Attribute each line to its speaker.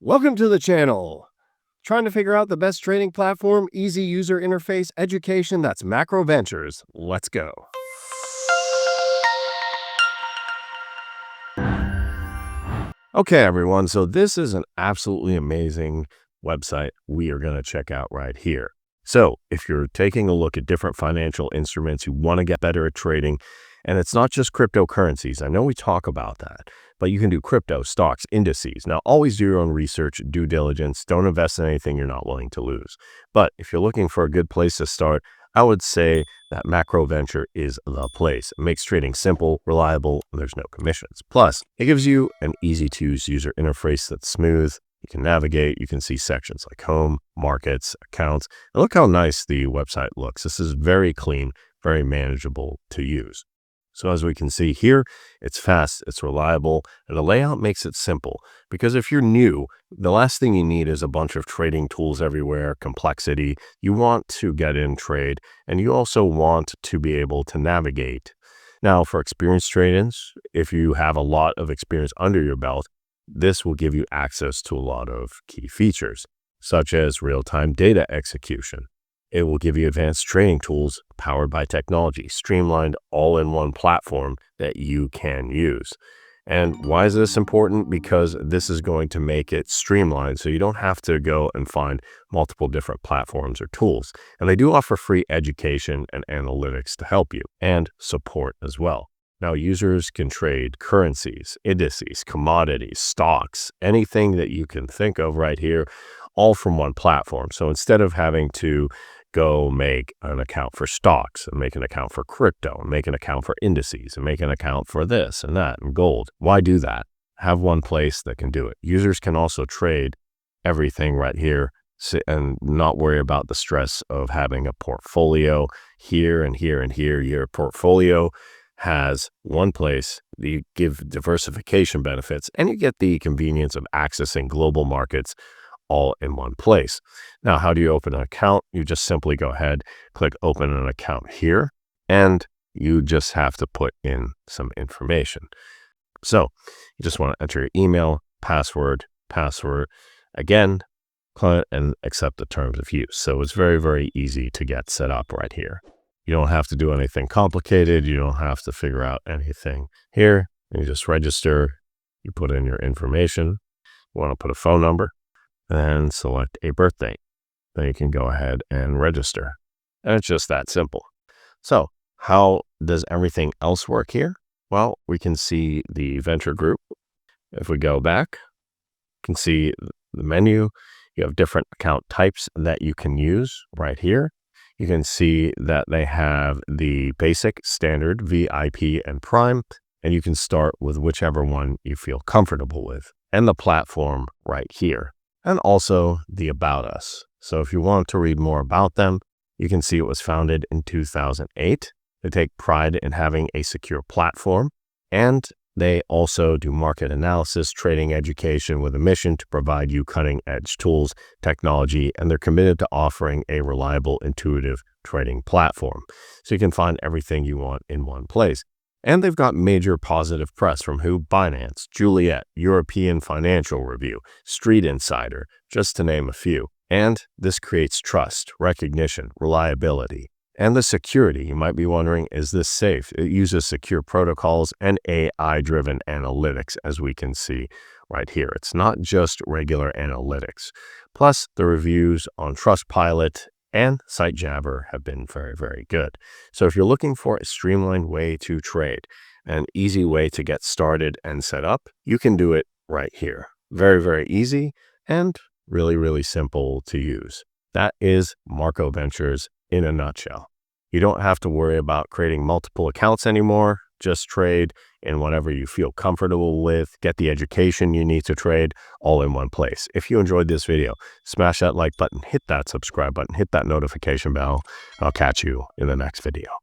Speaker 1: Welcome to the channel. Trying to figure out the best trading platform, easy user interface, education? That's Macro Ventures. Let's go. Okay, everyone. So this is an absolutely amazing website we are going to check out right here. So if you're taking a look at different financial instruments, you want to get better at trading, and it's not just cryptocurrencies. I know we talk about that, but you can do crypto, stocks, indices. Now, always do your own research, due diligence. Don't invest in anything you're not willing to lose. But if you're looking for a good place to start, I would say that MacroVenture is the place. It makes trading simple, reliable, and there's no commissions. Plus, it gives you an easy-to-use user interface that's smooth. You can navigate, you can see sections like home, markets, accounts. And look how nice the website looks. This is very clean, very manageable to use. So as we can see here, it's fast, it's reliable, and the layout makes it simple. Because if you're new, the last thing you need is a bunch of trading tools everywhere, complexity. You want to get in trade, and you also want to be able to navigate. Now, for experienced traders, if you have a lot of experience under your belt, this will give you access to a lot of key features, such as real-time data execution. It will give you advanced trading tools powered by technology, streamlined all in one platform that you can use. And why is this important? Because this is going to make it streamlined, so you don't have to go and find multiple different platforms or tools. And they do offer free education and analytics to help you, and support as well. Now, users can trade currencies, indices, commodities, stocks, anything that you can think of right here, all from one platform. So instead of having to go make an account for stocks and make an account for crypto and make an account for indices and make an account for this and that and gold, why do that? Have one place that can do it. Users can also trade everything right here and not worry about the stress of having a portfolio here and here and here. Your portfolio has one place. You give diversification benefits, and you get the convenience of accessing global markets all in one place. Now, how do you open an account? You just simply go ahead, click open an account here, and you just have to put in some information. So you just want to enter your email, password, again, client, and accept the terms of use. So it's very, very easy to get set up right here. You don't have to do anything complicated. You don't have to figure out anything here. You just register, you put in your information. You want to put a phone number, and select a birth date. Then you can go ahead and register. And it's just that simple. So how does everything else work here? Well, we can see the venture group. If we go back, you can see the menu. You have different account types that you can use right here. You can see that they have the basic, standard, VIP, and prime, and you can start with whichever one you feel comfortable with, and the platform right here. And also the About Us. So if you want to read more about them, you can see it was founded in 2008. They take pride in having a secure platform, and they also do market analysis, trading education with a mission to provide you cutting-edge tools, technology, and they're committed to offering a reliable, intuitive trading platform. So you can find everything you want in one place. And they've got major positive press from who? Binance, Juliet, European Financial Review, Street Insider, just to name a few. And this creates trust, recognition, reliability, and the security. You might be wondering, is this safe? It uses secure protocols and AI-driven analytics, as we can see right here. It's not just regular analytics. Plus, the reviews on Trustpilot and SiteJabber have been very, very good. So if you're looking for a streamlined way to trade, an easy way to get started and set up, you can do it right here. Very, very easy and really, really simple to use. That is Macro Ventures in a nutshell. You don't have to worry about creating multiple accounts anymore. Just trade in whatever you feel comfortable with. Get the education you need to trade all in one place. If you enjoyed this video, smash that like button, hit that subscribe button, hit that notification bell. I'll catch you in the next video.